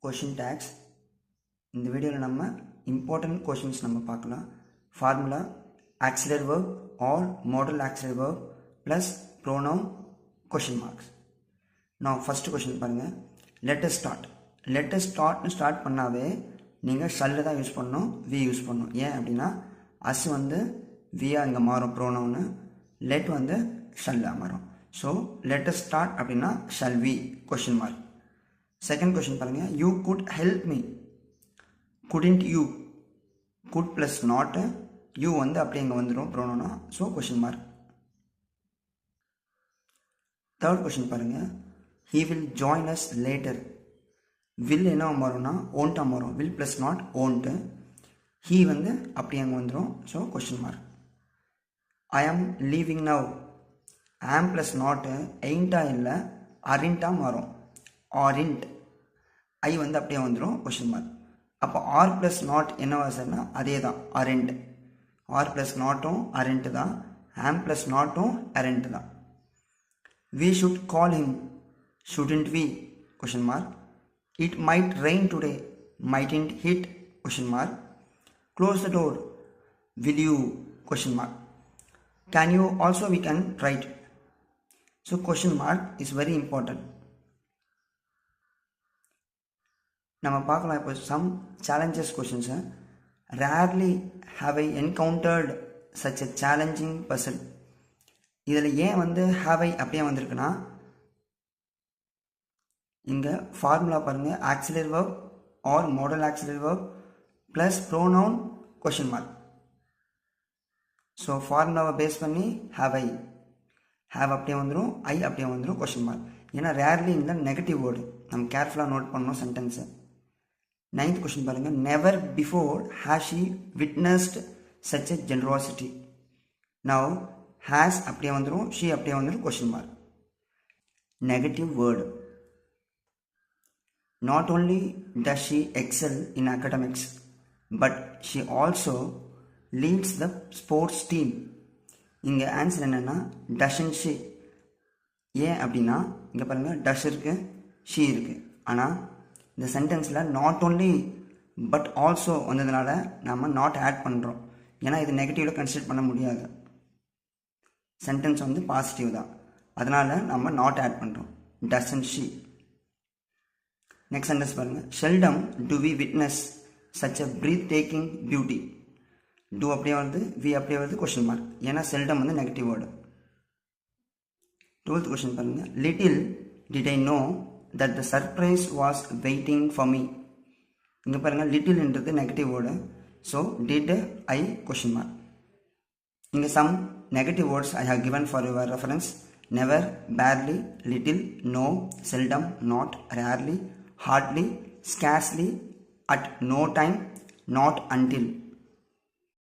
Question tax. இந்த வீடியோவில் நம்ம இம்பார்ட்டன்ட் கொஷின்ஸ் நம்ம பார்க்கலாம். Formula, auxiliary verb or modal auxiliary verb plus pronoun, question marks. நான் ஃபஸ்ட்டு கொஷின் பாருங்கள். Let's start. லெட்டஸ் ஸ்டார்ட்னு ஸ்டார்ட் பண்ணாவே நீங்கள் ஷல்லு தான் யூஸ் பண்ணணும், வி யூஸ் பண்ணணும். ஏன் அப்படின்னா அஸ் வந்து வியாக இங்கே மாறும் ப்ரோனவுன்னு, லெட் வந்து ஷல்லாக மாறும். ஸோ லெட்டஸ் ஸ்டார்ட் அப்படின்னா shall we, question mark. Second question பாருங்கள். You could help me. Couldn't you, could plus not, you வந்து அப்படியே இங்கே வந்துடும் ப்ரோனோனா, so question mark. Third question பாருங்கள். He will join us later. Will என்ன மாறும்னா ஓன்ட்டாக மாறும், will plus not won't, he வந்து அப்படி அங்கே வந்துடும், ஸோ கொஷின் மார்க். ஐ ஆம் லீவிங் நவ். ஆம் ப்ளஸ் நாட்டு எயின்ட்டாக இல்லை அரிண்ட்டாக மாறும், ஆரிண்ட், ஐ வந்து அப்படியே வந்துடும், கொஷின் மார்க். அப்போ ஆர் ப்ளஸ் நாட் என்னவா சார்னா அதே தான், அரண்ட். ஆர் ப்ளஸ் நாட்டும் அரண்ட் தான், ஆம் ப்ளஸ் நாட்டும் அரண்ட் தான். We should call him, shouldn't we, question mark. It might rain today, mightn't it, question mark. Close the door, will you, question mark. Can you also we can write. So question mark is very important. நம்ம பார்க்கலாம் இப்போ some challenges questions. Rarely have I encountered such a challenging person. இதில் ஏன் வந்து have I அப்படியே வந்திருக்குன்னா, இங்கே formula பாருங்கள், auxiliary verb or modal auxiliary verb plus pronoun, question mark. So ஃபார்முலாவை பேஸ் பண்ணி ஹாவ் ஐ, ஹாவ் அப்படியே வந்துடும், ஐ அப்படியே வந்துடும், கொஷின் மார்க். ஏன்னா ரேர்லி இந்த நெகட்டிவ் வேர்டு நம்ம கேர்ஃபுல்லாக நோட் பண்ணணும் சென்டென்ஸை. நைன்த் கொஷின் பாருங்கள். Never before has she witnessed such a generosity. Now has அப்படியே வந்துடும், ஷி அப்படியே வந்துடும், question mark. Negative word. Not only does she excel in academics but she also leads the sports team. இங்கே answer என்னென்னா doesn't she. ஏன் அப்படின்னா இங்கே பாருங்கள், டஷ் இருக்குது, ஷி இருக்குது. ஆனால் இந்த சென்டென்ஸில் நாட் ஓன்லி பட் ஆல்சோ வந்ததுனால நம்ம நாட் ஆட் பண்ணுறோம். ஏன்னா இது நெகட்டிவில் கன்சிடர் பண்ண முடியாது, சென்டென்ஸ் வந்து பாசிட்டிவ் தான், அதனால் நம்ம நாட் ஆட் பண்ணுறோம், டஷன் ஷி. நெக்ஸ்ட் சென்டென்ஸ் பாருங்கள். Seldom do we witness such a breathtaking beauty. Do அப்படியே வருது, வி அப்படியே வருது, கொஷின் மார்க். ஏன்னா செல்டம் வந்து நெகட்டிவ் வேர்டு. 12th கொஷின் பாருங்கள். Little did I know that the surprise was waiting for me. இங்கே பாருங்கள், லிட்டில்ன்றது negative word, so did I, question mark. இங்கே some negative words I have given for your reference. Never, barely, little, no, seldom, not, rarely, hardly, scarcely, at no time, not until.